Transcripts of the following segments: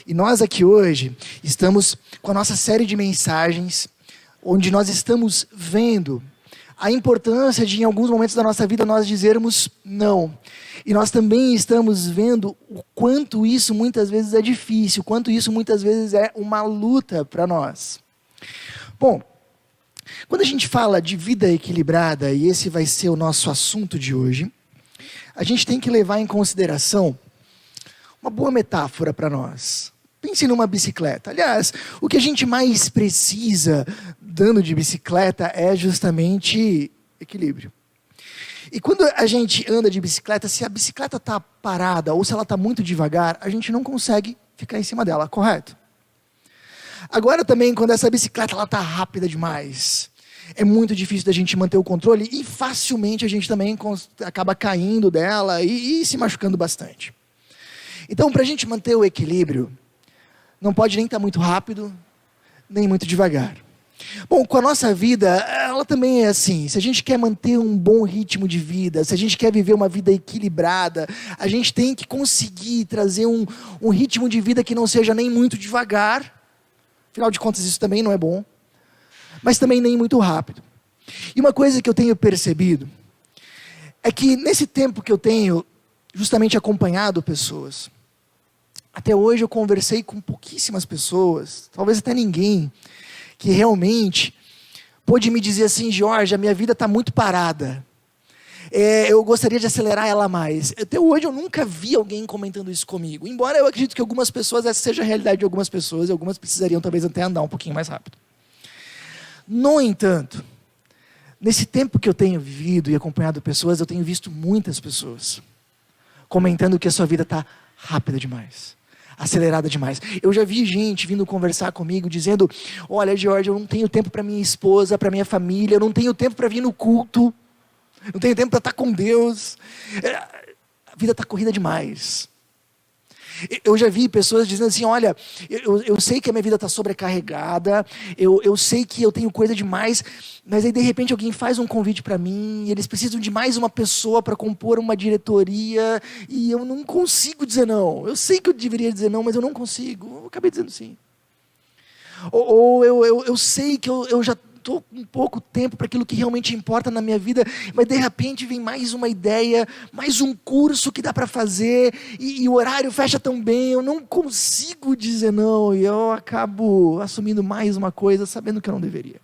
E nós aqui hoje estamos com a nossa série de mensagens, onde nós estamos vendo a importância de, em alguns momentos da nossa vida, nós dizermos não. E nós também estamos vendo o quanto isso muitas vezes é difícil, o quanto isso muitas vezes é uma luta para nós. Bom, quando a gente fala de vida equilibrada, e esse vai ser o nosso assunto de hoje, a gente tem que levar em consideração uma boa metáfora para nós. Pense numa bicicleta. Aliás, o que a gente mais precisa dando de bicicleta é justamente equilíbrio. E quando a gente anda de bicicleta, se a bicicleta está parada ou se ela está muito devagar, a gente não consegue ficar em cima dela, correto? Agora também, quando essa bicicleta está rápida demais, é muito difícil da gente manter o controle e facilmente a gente também acaba caindo dela e se machucando bastante. Então, para a gente manter o equilíbrio, não pode nem estar muito rápido, nem muito devagar. Bom, com a nossa vida, ela também é assim. Se a gente quer manter um bom ritmo de vida, se a gente quer viver uma vida equilibrada, a gente tem que conseguir trazer um ritmo de vida que não seja nem muito devagar. Afinal de contas, isso também não é bom. Mas também nem muito rápido. E uma coisa que eu tenho percebido é que nesse tempo que eu tenho justamente acompanhado pessoas, até hoje eu conversei com pouquíssimas pessoas, talvez até ninguém, que realmente pôde me dizer assim: Jorge, a minha vida está muito parada. Eu gostaria de acelerar ela mais. Até hoje eu nunca vi alguém comentando isso comigo. Embora eu acredito que algumas pessoas, essa seja a realidade de algumas pessoas, e algumas precisariam talvez até andar um pouquinho mais rápido. No entanto, nesse tempo que eu tenho vivido e acompanhado pessoas, eu tenho visto muitas pessoas comentando que a sua vida está rápida demais, acelerada demais. Eu já vi gente vindo conversar comigo dizendo: olha, Jorge, eu não tenho tempo para minha esposa, para minha família, eu não tenho tempo para vir no culto, não tenho tempo para estar com Deus, a vida está corrida demais. Eu já vi pessoas dizendo assim: olha, eu sei que a minha vida está sobrecarregada, eu sei que eu tenho coisa demais, mas aí de repente alguém faz um convite para mim, e eles precisam de mais uma pessoa para compor uma diretoria, e eu não consigo dizer não. Eu sei que eu deveria dizer não, mas eu não consigo. Eu acabei dizendo sim. Ou eu sei que eu já estou com pouco tempo para aquilo que realmente importa na minha vida, mas de repente vem mais uma ideia, mais um curso que dá para fazer, e o horário fecha tão bem, eu não consigo dizer não, e eu acabo assumindo mais uma coisa, sabendo que eu não deveria.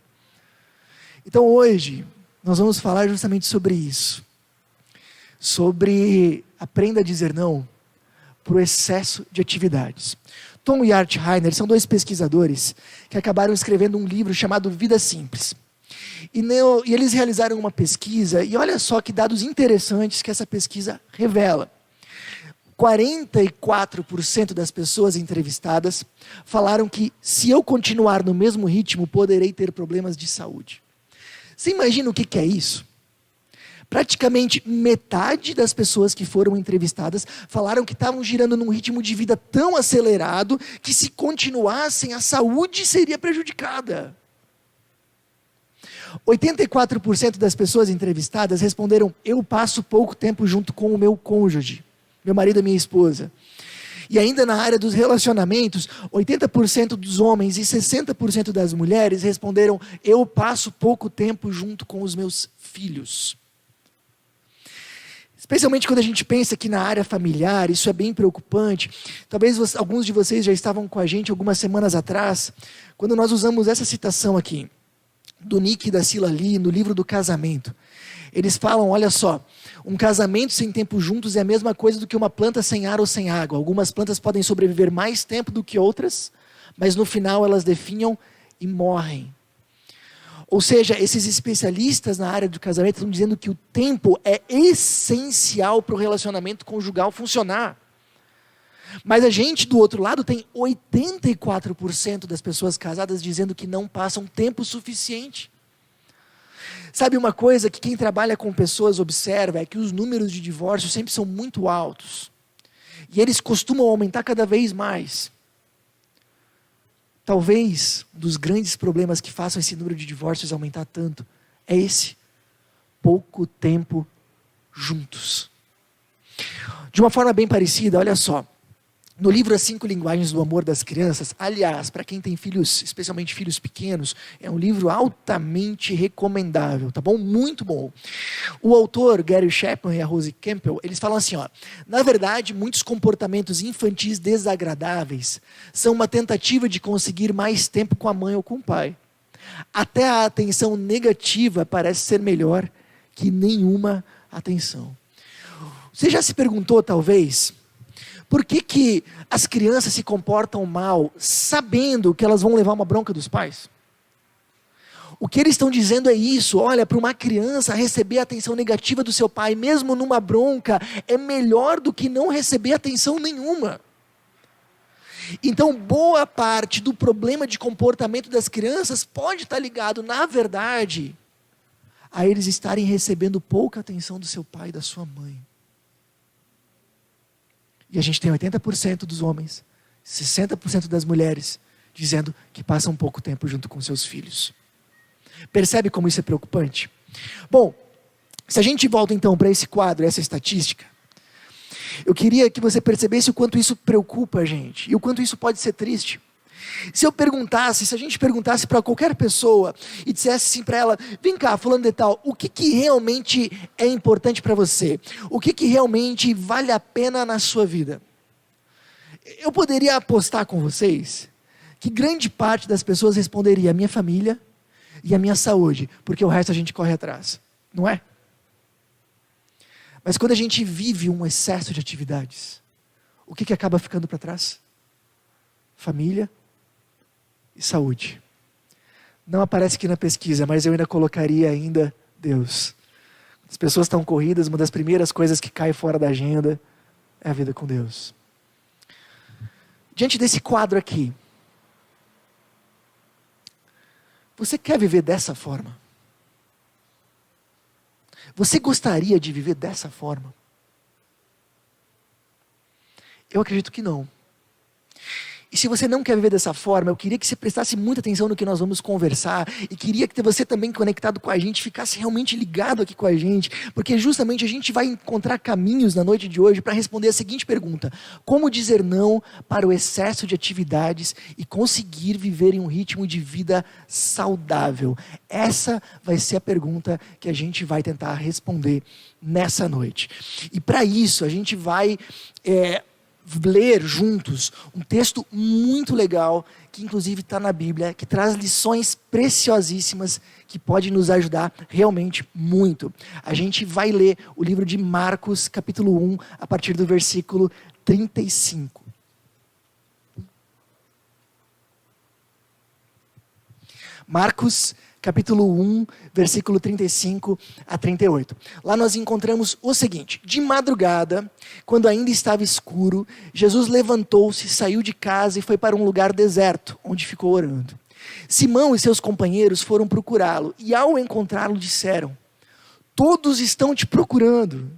Então hoje, nós vamos falar justamente sobre isso, sobre aprenda a dizer não para o excesso de atividades. Tom e Art Heiner são dois pesquisadores que acabaram escrevendo um livro chamado Vida Simples. E eles realizaram uma pesquisa, e olha só que dados interessantes que essa pesquisa revela. 44% das pessoas entrevistadas falaram que, se eu continuar no mesmo ritmo, poderei ter problemas de saúde. Você imagina o que é isso? Praticamente metade das pessoas que foram entrevistadas falaram que estavam girando num ritmo de vida tão acelerado que, se continuassem, a saúde seria prejudicada. 84% das pessoas entrevistadas responderam: eu passo pouco tempo junto com o meu cônjuge, meu marido e minha esposa. E ainda na área dos relacionamentos, 80% dos homens e 60% das mulheres responderam: eu passo pouco tempo junto com os meus filhos. Especialmente quando a gente pensa que na área familiar, isso é bem preocupante. Talvez alguns de vocês já estavam com a gente algumas semanas atrás, quando nós usamos essa citação aqui, do Nick e da Cilla Lee, no livro do casamento. Eles falam: olha só, um casamento sem tempo juntos é a mesma coisa do que uma planta sem ar ou sem água. Algumas plantas podem sobreviver mais tempo do que outras, mas no final elas definham e morrem. Ou seja, esses especialistas na área do casamento estão dizendo que o tempo é essencial para o relacionamento conjugal funcionar. Mas a gente, do outro lado, tem 84% das pessoas casadas dizendo que não passam tempo suficiente. Sabe uma coisa que quem trabalha com pessoas observa, é que os números de divórcio sempre são muito altos. E eles costumam aumentar cada vez mais. Talvez um dos grandes problemas que façam esse número de divórcios aumentar tanto é esse: pouco tempo juntos. De uma forma bem parecida, olha só, No livro As 5 Linguagens do Amor das Crianças, aliás, para quem tem filhos, especialmente filhos pequenos, é um livro altamente recomendável, tá bom? Muito bom. O autor, Gary Chapman e a Rose Campbell, eles falam assim, ó, na verdade, muitos comportamentos infantis desagradáveis são uma tentativa de conseguir mais tempo com a mãe ou com o pai. Até a atenção negativa parece ser melhor que nenhuma atenção. Você já se perguntou, talvez, por que as crianças se comportam mal sabendo que elas vão levar uma bronca dos pais? O que eles estão dizendo é isso, olha, para uma criança receber a atenção negativa do seu pai, mesmo numa bronca, é melhor do que não receber atenção nenhuma. Então, boa parte do problema de comportamento das crianças pode estar ligado, na verdade, a eles estarem recebendo pouca atenção do seu pai e da sua mãe. E a gente tem 80% dos homens, 60% das mulheres, dizendo que passam pouco tempo junto com seus filhos. Percebe como isso é preocupante? Bom, se a gente volta então para esse quadro, essa estatística, eu queria que você percebesse o quanto isso preocupa a gente, e o quanto isso pode ser triste. Se a gente perguntasse para qualquer pessoa, e dissesse assim para ela, vem cá, fulano de tal, o que realmente é importante para você? O que realmente vale a pena na sua vida? Eu poderia apostar com vocês, que grande parte das pessoas responderia, a minha família e a minha saúde, porque o resto a gente corre atrás, não é? Mas quando a gente vive um excesso de atividades, o que acaba ficando para trás? Família e saúde. Não aparece aqui na pesquisa, mas eu ainda colocaria Deus. As pessoas estão corridas, uma das primeiras coisas que cai fora da agenda é a vida com Deus. Diante desse quadro aqui, você quer viver dessa forma? Você gostaria de viver dessa forma? Eu acredito que não. E se você não quer viver dessa forma, eu queria que você prestasse muita atenção no que nós vamos conversar, e queria que você também conectado com a gente, ficasse realmente ligado aqui com a gente, porque justamente a gente vai encontrar caminhos na noite de hoje para responder a seguinte pergunta: como dizer não para o excesso de atividades e conseguir viver em um ritmo de vida saudável? Essa vai ser a pergunta que a gente vai tentar responder nessa noite. E para isso a gente vai ler juntos um texto muito legal, que inclusive está na Bíblia, que traz lições preciosíssimas, que pode nos ajudar realmente muito. A gente vai ler o livro de Marcos, capítulo 1, a partir do versículo 35. Marcos, capítulo 1, versículo 35 a 38. Lá nós encontramos o seguinte: de madrugada, quando ainda estava escuro, Jesus levantou-se, saiu de casa e foi para um lugar deserto, onde ficou orando. Simão e seus companheiros foram procurá-lo, e ao encontrá-lo disseram: todos estão te procurando.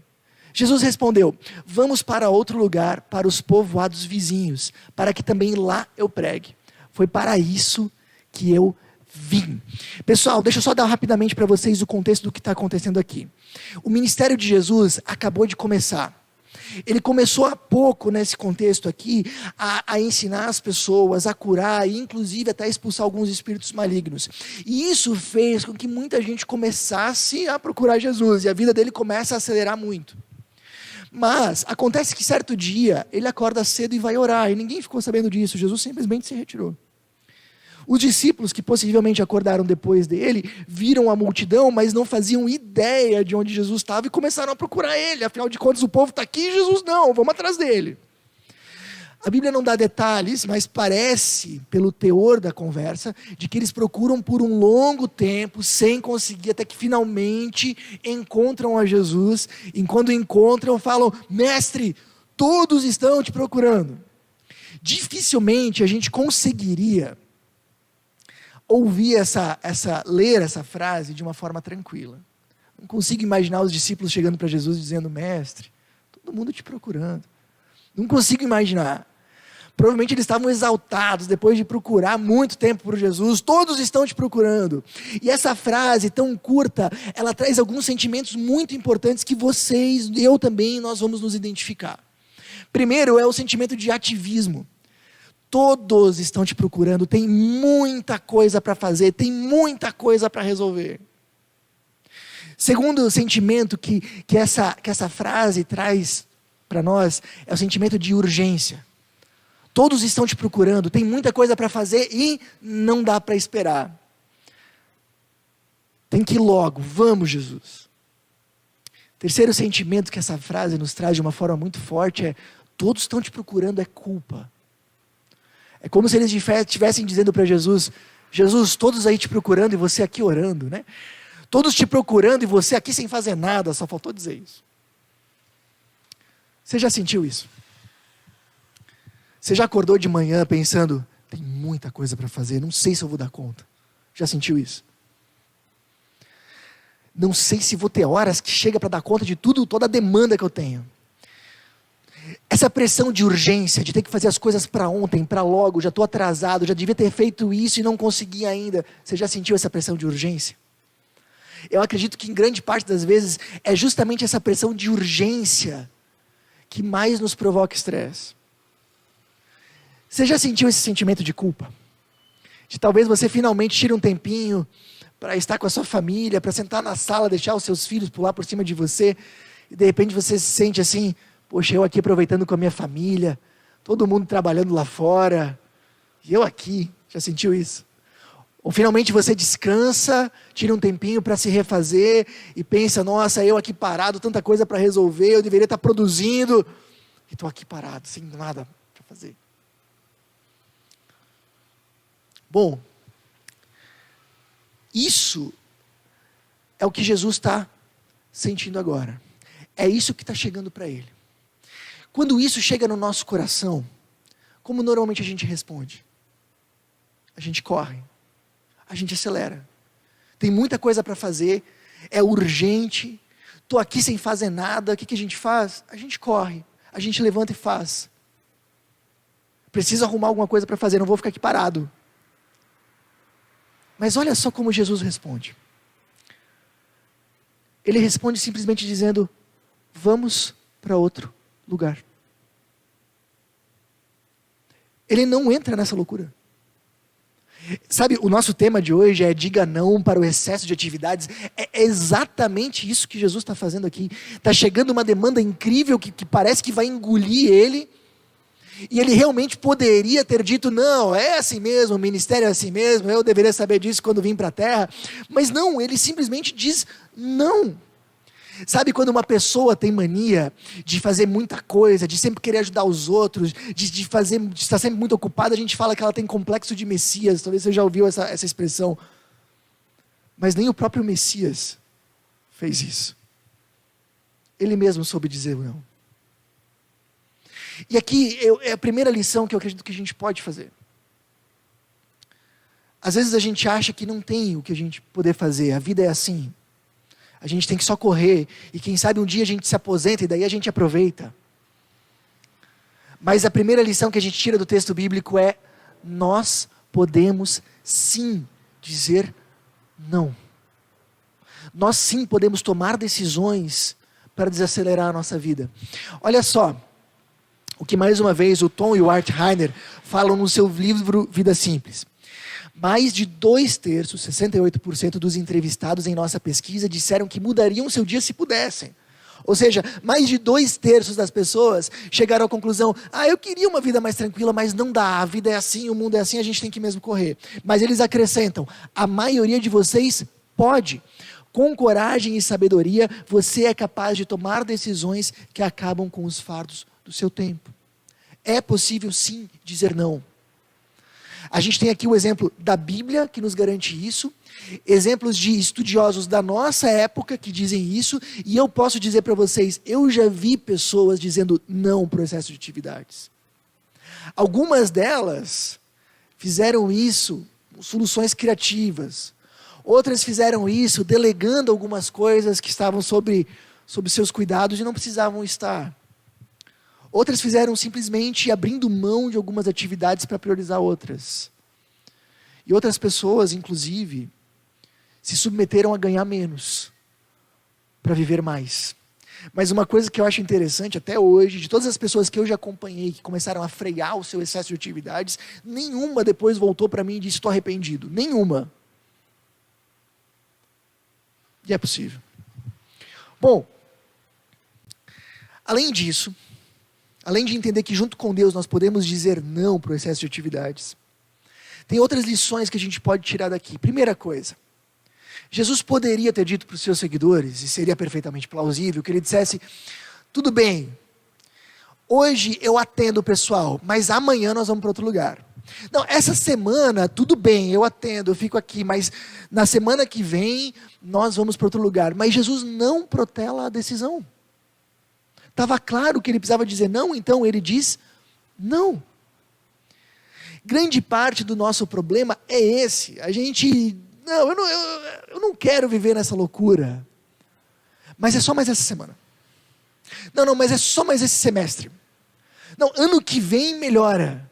Jesus respondeu: vamos para outro lugar, para os povoados vizinhos, para que também lá eu pregue. Foi para isso que eu vim. Pessoal, deixa eu só dar rapidamente para vocês o contexto do que está acontecendo aqui. O ministério de Jesus acabou de começar. Ele começou há pouco, nesse contexto aqui, a ensinar as pessoas, a curar e inclusive até expulsar alguns espíritos malignos. E isso fez com que muita gente começasse a procurar Jesus, e a vida dele começa a acelerar muito. Mas acontece que certo dia ele acorda cedo e vai orar, e ninguém ficou sabendo disso. Jesus simplesmente se retirou. Os discípulos que possivelmente acordaram depois dele, viram a multidão, mas não faziam ideia de onde Jesus estava e começaram a procurar ele. Afinal de contas, o povo está aqui e Jesus não, vamos atrás dele. A Bíblia não dá detalhes, mas parece, pelo teor da conversa, de que eles procuram por um longo tempo, sem conseguir, até que finalmente encontram a Jesus. E quando encontram, falam: mestre, todos estão te procurando. Dificilmente a gente conseguiria ler essa frase de uma forma tranquila. Não consigo imaginar os discípulos chegando para Jesus dizendo: mestre, todo mundo te procurando. Não consigo imaginar. Provavelmente eles estavam exaltados depois de procurar muito tempo por Jesus. Todos estão te procurando. E essa frase tão curta, ela traz alguns sentimentos muito importantes que vocês, eu também, nós vamos nos identificar. Primeiro é o sentimento de ativismo. Todos estão te procurando, tem muita coisa para fazer, tem muita coisa para resolver. Segundo sentimento que essa frase traz para nós é o sentimento de urgência. Todos estão te procurando, tem muita coisa para fazer e não dá para esperar. Tem que ir logo, vamos, Jesus. Terceiro sentimento que essa frase nos traz de uma forma muito forte é: todos estão te procurando, é culpa. É como se eles estivessem dizendo para Jesus: Jesus, todos aí te procurando e você aqui orando, né? Todos te procurando e você aqui sem fazer nada, só faltou dizer isso. Você já sentiu isso? Você já acordou de manhã pensando: tem muita coisa para fazer, não sei se eu vou dar conta. Já sentiu isso? Não sei se vou ter horas que chega para dar conta de tudo, toda a demanda que eu tenho. Essa pressão de urgência, de ter que fazer as coisas para ontem, para logo, já estou atrasado, já devia ter feito isso e não consegui ainda. Você já sentiu essa pressão de urgência? Eu acredito que em grande parte das vezes é justamente essa pressão de urgência que mais nos provoca estresse. Você já sentiu esse sentimento de culpa? De talvez você finalmente tire um tempinho para estar com a sua família, para sentar na sala, deixar os seus filhos pular por cima de você, e de repente você se sente assim: poxa, eu aqui aproveitando com a minha família, todo mundo trabalhando lá fora, e eu aqui. Já sentiu isso? Ou finalmente você descansa, tira um tempinho para se refazer, e pensa: nossa, eu aqui parado, tanta coisa para resolver, eu deveria estar produzindo, e estou aqui parado, sem nada para fazer. Bom, isso é o que Jesus está sentindo agora. É isso que está chegando para Ele. Quando isso chega no nosso coração, como normalmente a gente responde? A gente corre, a gente acelera. Tem muita coisa para fazer, é urgente, estou aqui sem fazer nada, o que a gente faz? A gente corre, a gente levanta e faz. Preciso arrumar alguma coisa para fazer, não vou ficar aqui parado. Mas olha só como Jesus responde. Ele responde simplesmente dizendo: vamos para outro lugar. Ele não entra nessa loucura. Sabe, o nosso tema de hoje é: diga não para o excesso de atividades. É exatamente isso que Jesus está fazendo aqui. Está chegando uma demanda incrível que parece que vai engolir ele. E ele realmente poderia ter dito: não, é assim mesmo, o ministério é assim mesmo, eu deveria saber disso quando vim para a terra. Mas não, ele simplesmente diz não. Sabe quando uma pessoa tem mania de fazer muita coisa, de sempre querer ajudar os outros, de estar sempre muito ocupada, a gente fala que ela tem complexo de Messias. Talvez você já ouviu essa expressão. Mas nem o próprio Messias fez isso. Ele mesmo soube dizer não. E aqui é a primeira lição que eu acredito que a gente pode fazer. Às vezes a gente acha que não tem o que a gente poder fazer, a vida é assim. A gente tem que só correr, e quem sabe um dia a gente se aposenta e daí a gente aproveita. Mas a primeira lição que a gente tira do texto bíblico é: nós podemos sim dizer não. Nós sim podemos tomar decisões para desacelerar a nossa vida. Olha só o que mais uma vez o Tom e o Art Heiner falam no seu livro Vida Simples. Mais de 2/3, 68% dos entrevistados em nossa pesquisa disseram que mudariam seu dia se pudessem. Ou seja, mais de 2/3 das pessoas chegaram à conclusão: eu queria uma vida mais tranquila, mas não dá, a vida é assim, o mundo é assim, a gente tem que mesmo correr. Mas eles acrescentam: a maioria de vocês pode. Com coragem e sabedoria, você é capaz de tomar decisões que acabam com os fardos do seu tempo. É possível sim dizer não. A gente tem aqui o exemplo da Bíblia que nos garante isso, exemplos de estudiosos da nossa época que dizem isso, e eu posso dizer para vocês: eu já vi pessoas dizendo não para o excesso de atividades. Algumas delas fizeram isso com soluções criativas, outras fizeram isso delegando algumas coisas que estavam sob seus cuidados e não precisavam estar. Outras fizeram simplesmente abrindo mão de algumas atividades para priorizar outras. E outras pessoas, inclusive, se submeteram a ganhar menos para viver mais. Mas uma coisa que eu acho interessante até hoje, de todas as pessoas que eu já acompanhei, que começaram a frear o seu excesso de atividades, nenhuma depois voltou para mim e disse: estou arrependido. Nenhuma. E é possível. Bom, além disso, além de entender que junto com Deus nós podemos dizer não para o excesso de atividades, tem outras lições que a gente pode tirar daqui. Primeira coisa, Jesus poderia ter dito para os seus seguidores, e seria perfeitamente plausível, que ele dissesse: tudo bem, hoje eu atendo o pessoal, mas amanhã nós vamos para outro lugar. Não, essa semana, tudo bem, eu atendo, eu fico aqui, mas na semana que vem nós vamos para outro lugar. Mas Jesus não protela a decisão. Estava claro que ele precisava dizer não, então ele diz não. Grande parte do nosso problema é esse. A gente, não, eu não quero viver nessa loucura. Mas é só mais essa semana. Não, mas é só mais esse semestre. Não, ano que vem melhora.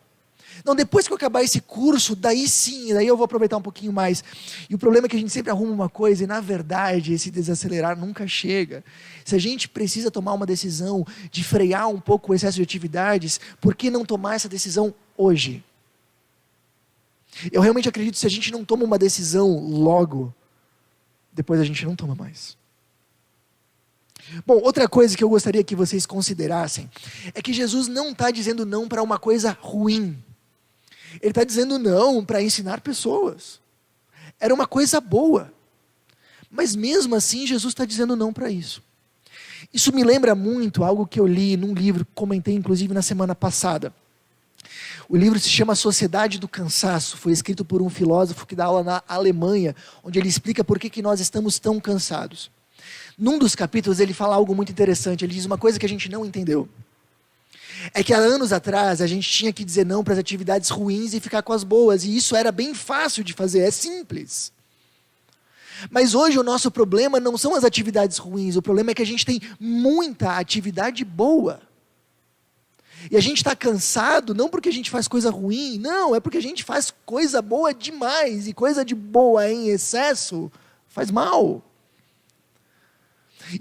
Não, depois que eu acabar esse curso, daí sim, daí eu vou aproveitar um pouquinho mais. E o problema é que a gente sempre arruma uma coisa e, na verdade, esse desacelerar nunca chega. Se a gente precisa tomar uma decisão de frear um pouco o excesso de atividades, por que não tomar essa decisão hoje? Eu realmente acredito que se a gente não toma uma decisão logo, depois a gente não toma mais. Bom, outra coisa que eu gostaria que vocês considerassem é que Jesus não está dizendo não para uma coisa ruim. Ele está dizendo não para ensinar pessoas. Era uma coisa boa. Mas mesmo assim, Jesus está dizendo não para isso. Isso me lembra muito algo que eu li num livro, comentei inclusive na semana passada. O livro se chama Sociedade do Cansaço, foi escrito por um filósofo que dá aula na Alemanha, onde ele explica por que nós estamos tão cansados. Num dos capítulos ele fala algo muito interessante, ele diz uma coisa que a gente não entendeu. É que há anos atrás a gente tinha que dizer não para as atividades ruins e ficar com as boas, e isso era bem fácil de fazer, é simples. Mas hoje o nosso problema não são as atividades ruins, o problema é que a gente tem muita atividade boa. E a gente está cansado, não porque a gente faz coisa ruim, não, é porque a gente faz coisa boa demais, e coisa de boa em excesso faz mal.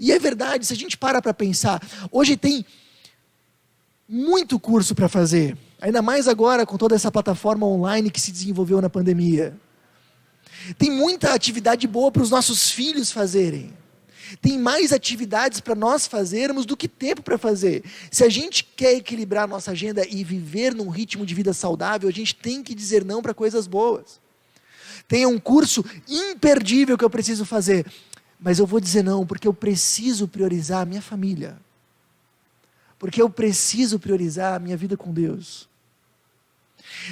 E é verdade, se a gente para pensar, hoje tem muito curso para fazer, ainda mais agora com toda essa plataforma online que se desenvolveu na pandemia. Tem muita atividade boa para os nossos filhos fazerem. Tem mais atividades para nós fazermos do que tempo para fazer. Se a gente quer equilibrar a nossa agenda e viver num ritmo de vida saudável, a gente tem que dizer não para coisas boas. Tem um curso imperdível que eu preciso fazer, mas eu vou dizer não porque eu preciso priorizar a minha família. Porque eu preciso priorizar a minha vida com Deus.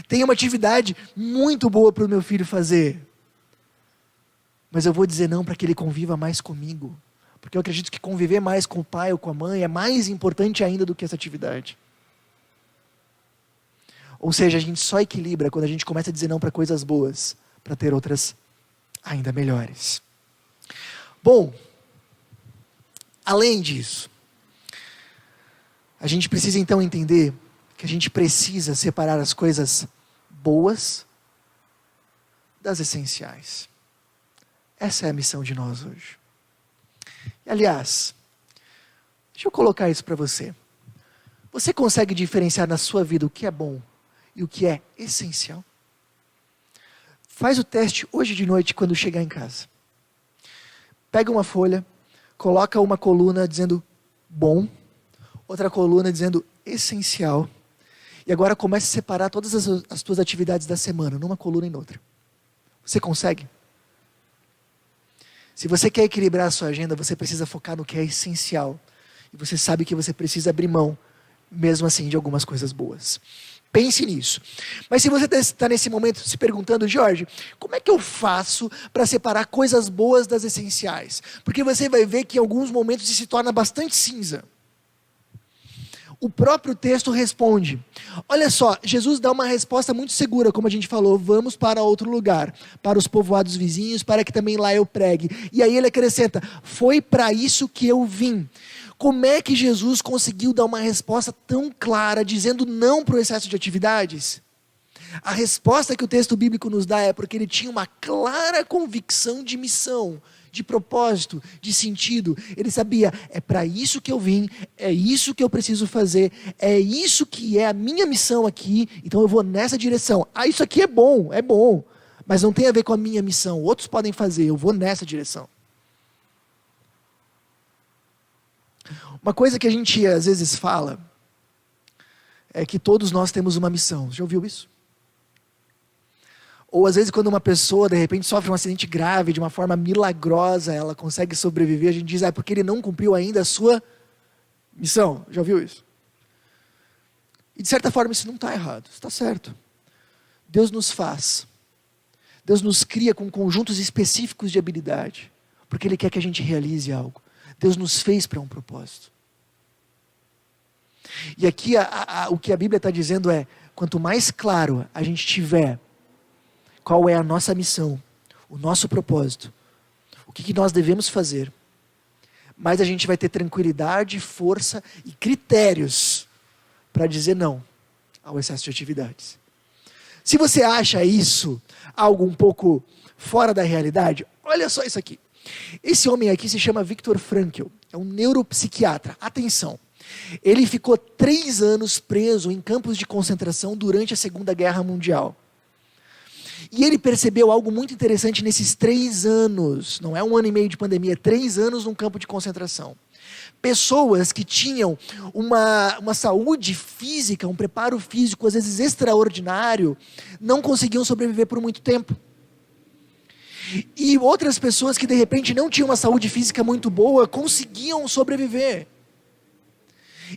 Tem uma atividade muito boa para o meu filho fazer, mas eu vou dizer não para que ele conviva mais comigo. Porque eu acredito que conviver mais com o pai ou com a mãe é mais importante ainda do que essa atividade. Ou seja, a gente só equilibra quando a gente começa a dizer não para coisas boas, para ter outras ainda melhores. Bom, além disso, a gente precisa então entender que a gente precisa separar as coisas boas das essenciais. Essa é a missão de nós hoje. E, aliás, deixa eu colocar isso para você. Você consegue diferenciar na sua vida o que é bom e o que é essencial? Faz o teste hoje de noite quando chegar em casa. Pega uma folha, coloca uma coluna dizendo bom, outra coluna dizendo essencial. E agora comece a separar todas as tuas atividades da semana, numa coluna e noutra. Você consegue? Se você quer equilibrar a sua agenda, você precisa focar no que é essencial. E você sabe que você precisa abrir mão, mesmo assim, de algumas coisas boas. Pense nisso. Mas se você está nesse momento se perguntando, Jorge, como é que eu faço para separar coisas boas das essenciais? Porque você vai ver que em alguns momentos isso se torna bastante cinza. O próprio texto responde. Olha só, Jesus dá uma resposta muito segura, como a gente falou, vamos para outro lugar, para os povoados vizinhos, para que também lá eu pregue. E aí ele acrescenta, foi para isso que eu vim. Como é que Jesus conseguiu dar uma resposta tão clara, dizendo não para o excesso de atividades? A resposta que o texto bíblico nos dá é porque ele tinha uma clara convicção de missão, de propósito, de sentido. Ele sabia, é para isso que eu vim, é isso que eu preciso fazer, é isso que é a minha missão aqui, então eu vou nessa direção. Ah, isso aqui é bom, mas não tem a ver com a minha missão, outros podem fazer, eu vou nessa direção. Uma coisa que a gente às vezes fala é que todos nós temos uma missão. Já ouviu isso? Ou às vezes quando uma pessoa de repente sofre um acidente grave, de uma forma milagrosa, ela consegue sobreviver, a gente diz, é porque ele não cumpriu ainda a sua missão. Já ouviu isso? E de certa forma isso não está errado, está certo. Deus nos faz. Deus nos cria com conjuntos específicos de habilidade, porque Ele quer que a gente realize algo. Deus nos fez para um propósito. E aqui o que a Bíblia está dizendo é, quanto mais claro a gente tiver qual é a nossa missão, o nosso propósito, o que nós devemos fazer, mais a gente vai ter tranquilidade, força e critérios para dizer não ao excesso de atividades. Se você acha isso algo um pouco fora da realidade, olha só isso aqui. Esse homem aqui se chama Viktor Frankl, é um neuropsiquiatra. Atenção, ele ficou 3 anos preso em campos de concentração durante a Segunda Guerra Mundial. E ele percebeu algo muito interessante nesses 3 anos, não é 1 ano e meio de pandemia, 3 anos num campo de concentração. Pessoas que tinham uma saúde física, um preparo físico às vezes extraordinário, não conseguiam sobreviver por muito tempo. E outras pessoas que de repente não tinham uma saúde física muito boa, conseguiam sobreviver.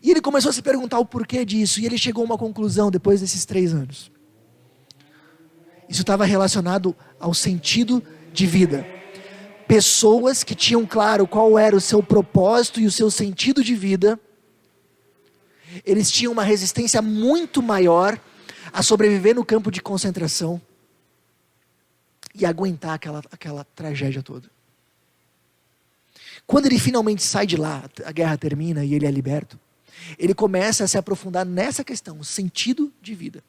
E ele começou a se perguntar o porquê disso, e ele chegou a uma conclusão depois desses 3 anos. Isso estava relacionado ao sentido de vida. Pessoas que tinham claro qual era o seu propósito e o seu sentido de vida, eles tinham uma resistência muito maior a sobreviver no campo de concentração e aguentar aquela tragédia toda. Quando ele finalmente sai de lá, a guerra termina e ele é liberto, ele começa a se aprofundar nessa questão, o sentido de vida.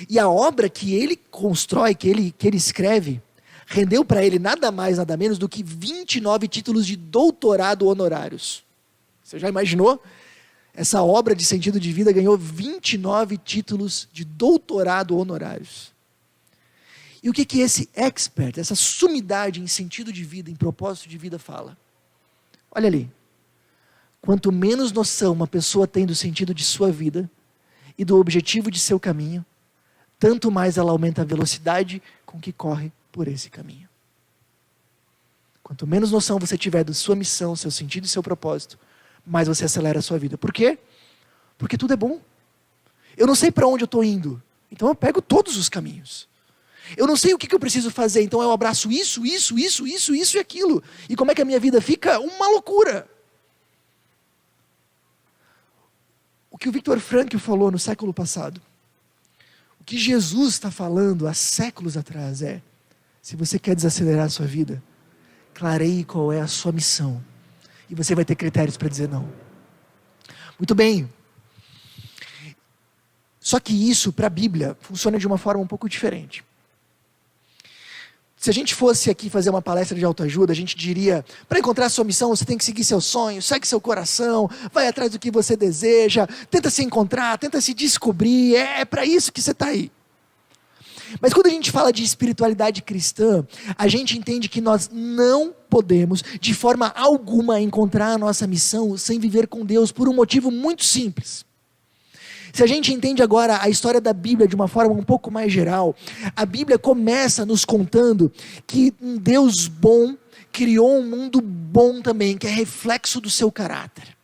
E a obra que ele constrói, que ele escreve, rendeu para ele nada mais, nada menos do que 29 títulos de doutorado honorários. Você já imaginou? Essa obra de sentido de vida ganhou 29 títulos de doutorado honorários. E o que esse expert, essa sumidade em sentido de vida, em propósito de vida fala? Olha ali. Quanto menos noção uma pessoa tem do sentido de sua vida e do objetivo de seu caminho, tanto mais ela aumenta a velocidade com que corre por esse caminho. Quanto menos noção você tiver da sua missão, seu sentido e seu propósito, mais você acelera a sua vida. Por quê? Porque tudo é bom. Eu não sei para onde eu estou indo, então eu pego todos os caminhos. Eu não sei o que eu preciso fazer, então eu abraço isso e aquilo. E como é que a minha vida fica? Uma loucura. O que o Viktor Frankl falou no século passado, o que Jesus está falando há séculos atrás é, se você quer desacelerar a sua vida, clareie qual é a sua missão. E você vai ter critérios para dizer não. Muito bem. Só que isso, para a Bíblia, funciona de uma forma um pouco diferente. Se a gente fosse aqui fazer uma palestra de autoajuda, a gente diria, para encontrar a sua missão, você tem que seguir seus sonhos, segue seu coração, vai atrás do que você deseja, tenta se encontrar, tenta se descobrir, é para isso que você está aí. Mas quando a gente fala de espiritualidade cristã, a gente entende que nós não podemos, de forma alguma, encontrar a nossa missão sem viver com Deus, por um motivo muito simples. Se a gente entende agora a história da Bíblia de uma forma um pouco mais geral, a Bíblia começa nos contando que um Deus bom criou um mundo bom também, que é reflexo do seu caráter.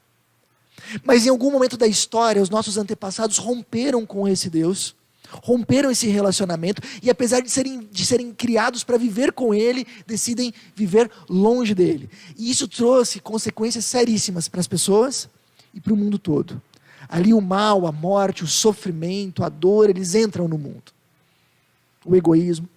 Mas em algum momento da história, os nossos antepassados romperam com esse Deus, romperam esse relacionamento, e apesar de serem criados para viver com Ele, decidem viver longe dEle. E isso trouxe consequências seríssimas para as pessoas e para o mundo todo. Ali o mal, a morte, o sofrimento, a dor, eles entram no mundo. O egoísmo.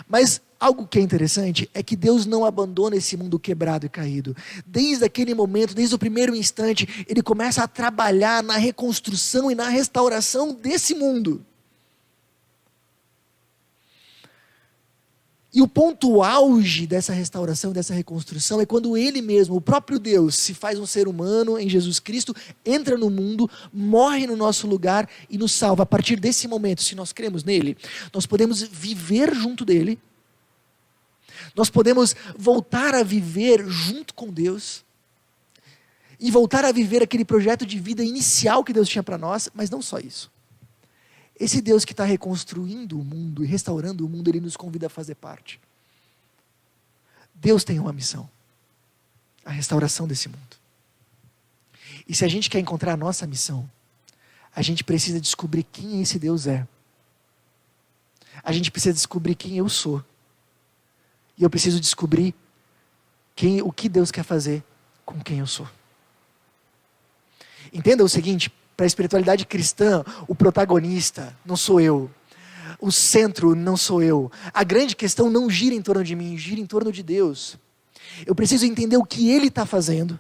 Mas algo que é interessante é que Deus não abandona esse mundo quebrado e caído. Desde aquele momento, desde o primeiro instante, Ele começa a trabalhar na reconstrução e na restauração desse mundo. E o ponto auge dessa restauração, dessa reconstrução, é quando Ele mesmo, o próprio Deus, se faz um ser humano em Jesus Cristo, entra no mundo, morre no nosso lugar e nos salva. A partir desse momento, se nós cremos nele, nós podemos viver junto dele, nós podemos voltar a viver junto com Deus, e voltar a viver aquele projeto de vida inicial que Deus tinha para nós, mas não só isso. Esse Deus que está reconstruindo o mundo e restaurando o mundo, Ele nos convida a fazer parte. Deus tem uma missão: a restauração desse mundo. E se a gente quer encontrar a nossa missão, a gente precisa descobrir quem esse Deus é. A gente precisa descobrir quem eu sou. E eu preciso descobrir o que Deus quer fazer com quem eu sou. Entenda o seguinte: para a espiritualidade cristã, o protagonista não sou eu. O centro não sou eu. A grande questão não gira em torno de mim, gira em torno de Deus. Eu preciso entender o que Ele está fazendo,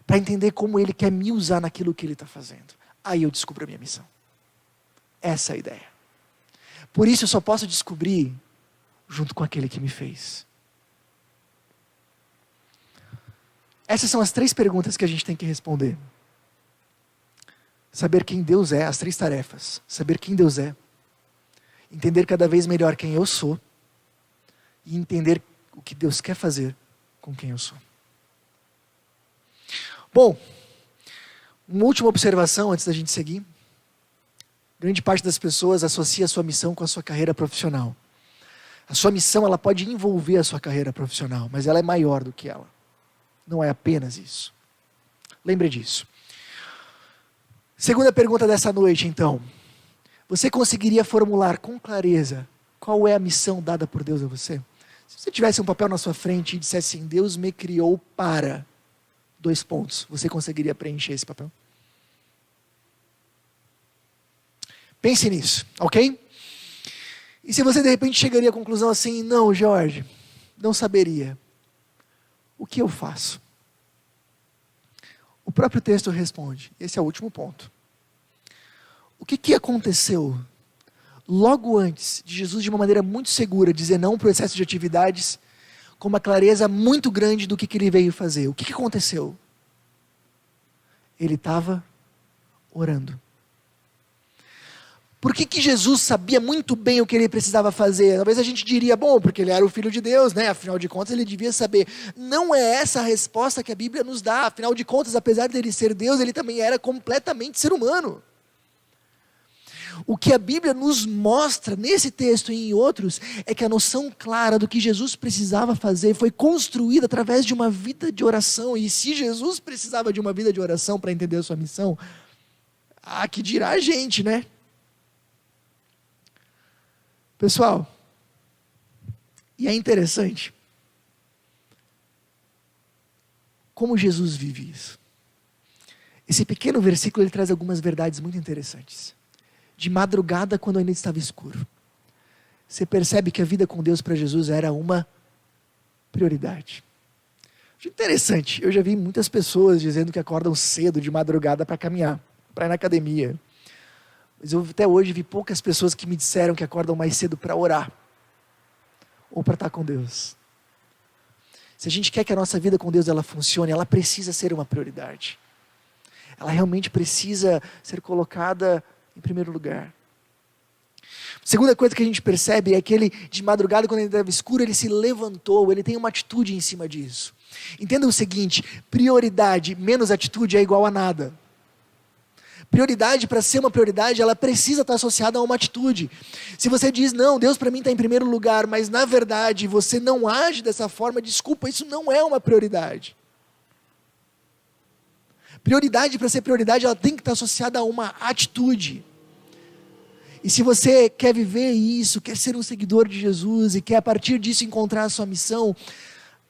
para entender como Ele quer me usar naquilo que Ele está fazendo. Aí eu descubro a minha missão. Essa é a ideia. Por isso eu só posso descobrir junto com aquele que me fez. Essas são as 3 perguntas que a gente tem que responder. Saber quem Deus é, as 3 tarefas. Saber quem Deus é. Entender cada vez melhor quem eu sou. E entender o que Deus quer fazer com quem eu sou. Bom, uma última observação antes da gente seguir. Grande parte das pessoas associa a sua missão com a sua carreira profissional. A sua missão, ela pode envolver a sua carreira profissional, mas ela é maior do que ela. Não é apenas isso. Lembre disso. Segunda pergunta dessa noite, então. Você conseguiria formular com clareza qual é a missão dada por Deus a você? Se você tivesse um papel na sua frente e dissesse assim: Deus me criou para... ... Você conseguiria preencher esse papel? Pense nisso, ok? E se você de repente chegaria à conclusão assim: não, Jorge, não saberia. O que eu faço? O próprio texto responde. Esse é o último ponto. O que aconteceu logo antes de Jesus, de uma maneira muito segura, dizer não para o excesso de atividades, com uma clareza muito grande do que ele veio fazer? O que aconteceu? Ele estava orando. Por que Jesus sabia muito bem o que ele precisava fazer? Talvez a gente diria: bom, porque ele era o Filho de Deus, né? Afinal de contas ele devia saber. Não é essa a resposta que a Bíblia nos dá. Afinal de contas, apesar de ele ser Deus, ele também era completamente ser humano. O que a Bíblia nos mostra nesse texto e em outros é que a noção clara do que Jesus precisava fazer foi construída através de uma vida de oração. E se Jesus precisava de uma vida de oração para entender a sua missão, que dirá a gente, né? Pessoal, e é interessante como Jesus vive isso. Esse pequeno versículo ele traz algumas verdades muito interessantes. De madrugada, quando ainda estava escuro, você percebe que a vida com Deus para Jesus era uma prioridade. Interessante, eu já vi muitas pessoas dizendo que acordam cedo de madrugada para caminhar, para ir na academia. Mas eu até hoje vi poucas pessoas que me disseram que acordam mais cedo para orar, ou para estar com Deus. Se a gente quer que a nossa vida com Deus ela funcione, ela precisa ser uma prioridade. Ela realmente precisa ser colocada em primeiro lugar. Segunda coisa que a gente percebe é que ele, de madrugada, quando ele estava escuro, ele se levantou, ele tem uma atitude em cima disso. Entenda o seguinte: prioridade menos atitude é igual a nada. Prioridade, para ser uma prioridade, ela precisa estar associada a uma atitude. Se você diz: não, Deus para mim está em primeiro lugar, mas na verdade você não age dessa forma, desculpa, isso não é uma prioridade. Prioridade, para ser prioridade, ela tem que estar associada a uma atitude. E se você quer viver isso, quer ser um seguidor de Jesus e quer a partir disso encontrar a sua missão,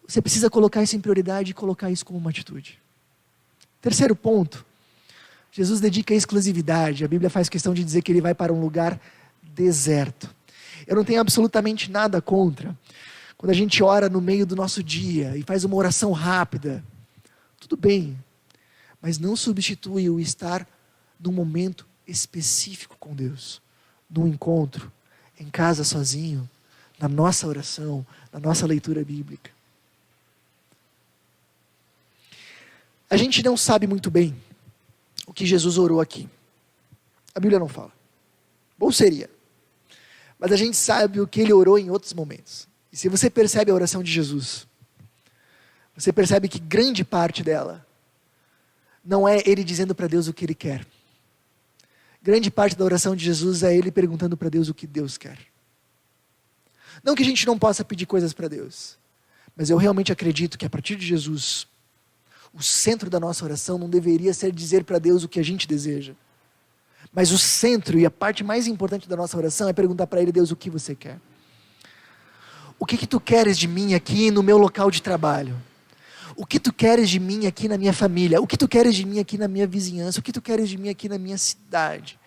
você precisa colocar isso em prioridade e colocar isso como uma atitude. Terceiro ponto, Jesus dedica a exclusividade. A Bíblia faz questão de dizer que ele vai para um lugar deserto. Eu não tenho absolutamente nada contra quando a gente ora no meio do nosso dia e faz uma oração rápida. Tudo bem, mas não substitui o estar num momento específico com Deus. Num encontro, em casa sozinho, na nossa oração, na nossa leitura bíblica. A gente não sabe muito bem o que Jesus orou aqui. A Bíblia não fala. Bom seria. Mas a gente sabe o que ele orou em outros momentos. E se você percebe a oração de Jesus, você percebe que grande parte dela não é ele dizendo para Deus o que ele quer. Grande parte da oração de Jesus é ele perguntando para Deus o que Deus quer. Não que a gente não possa pedir coisas para Deus, mas eu realmente acredito que a partir de Jesus, o centro da nossa oração não deveria ser dizer para Deus o que a gente deseja. Mas o centro e a parte mais importante da nossa oração é perguntar para Ele: Deus, o que você quer? O que tu queres de mim aqui no meu local de trabalho? O que tu queres de mim aqui na minha família? O que tu queres de mim aqui na minha vizinhança? O que tu queres de mim aqui na minha cidade?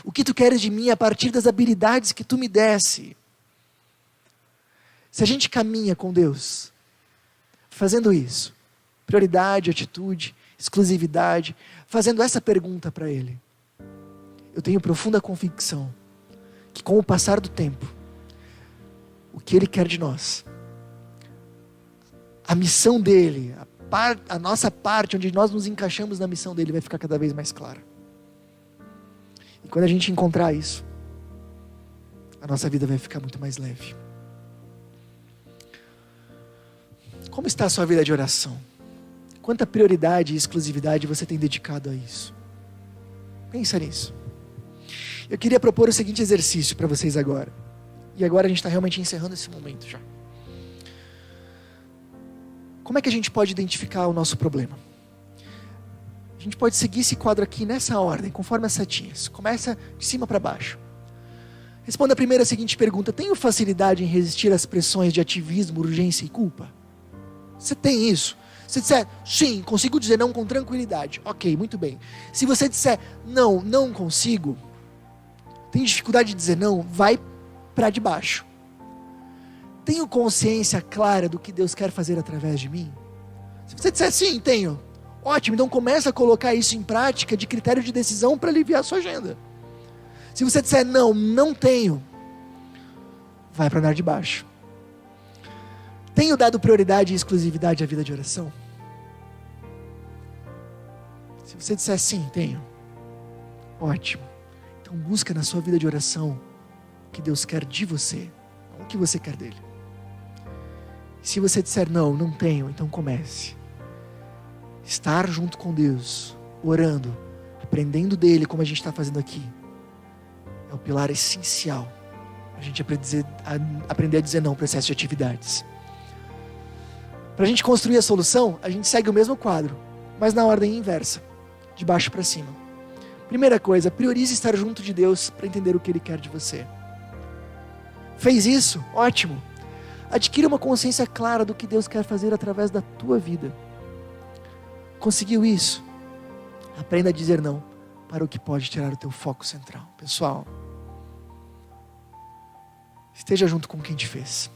O que tu queres de mim a partir das habilidades que tu me desse? Se a gente caminha com Deus, fazendo isso, prioridade, atitude, exclusividade, fazendo essa pergunta para Ele, eu tenho profunda convicção que com o passar do tempo, o que Ele quer de nós, a missão dEle, a nossa parte, onde nós nos encaixamos na missão dEle, vai ficar cada vez mais clara. E quando a gente encontrar isso, a nossa vida vai ficar muito mais leve. Como está a sua vida de oração? Quanta prioridade e exclusividade você tem dedicado a isso? Pensa nisso. Eu queria propor o seguinte exercício para vocês agora. E agora a gente está realmente encerrando esse momento já. Como é que a gente pode identificar o nosso problema? A gente pode seguir esse quadro aqui nessa ordem, conforme as setinhas. Começa de cima para baixo. Responda primeiro a seguinte pergunta: tenho facilidade em resistir às pressões de ativismo, urgência e culpa? Você tem isso? Se disser, sim, consigo dizer não com tranquilidade. Ok, muito bem. Se você disser, não, não consigo, tem dificuldade de dizer não, vai para de baixo. Tenho consciência clara do que Deus quer fazer através de mim? Se você disser, sim, tenho. Ótimo, então começa a colocar isso em prática de critério de decisão para aliviar a sua agenda. Se você disser, não, não tenho, vai para andar de baixo. Tenho dado prioridade e exclusividade à vida de oração? Se você disser sim, tenho. Ótimo. Então busca na sua vida de oração o que Deus quer de você, não o que você quer dele. Se você disser não, não tenho, então comece. Estar junto com Deus, orando, aprendendo dele, como a gente está fazendo aqui, é o pilar essencial. A gente aprender a dizer não para excesso de atividades. Para a gente construir a solução, a gente segue o mesmo quadro, mas na ordem inversa, de baixo para cima. Primeira coisa, priorize estar junto de Deus para entender o que Ele quer de você. Fez isso? Ótimo. Adquira uma consciência clara do que Deus quer fazer através da tua vida. Conseguiu isso? Aprenda a dizer não para o que pode tirar o teu foco central. Pessoal, esteja junto com quem te fez.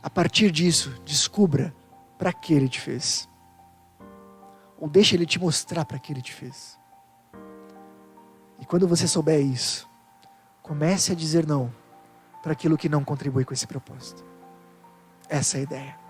A partir disso, descubra para que Ele te fez. Ou deixa Ele te mostrar para que Ele te fez. E quando você souber isso, comece a dizer não para aquilo que não contribui com esse propósito. Essa é a ideia.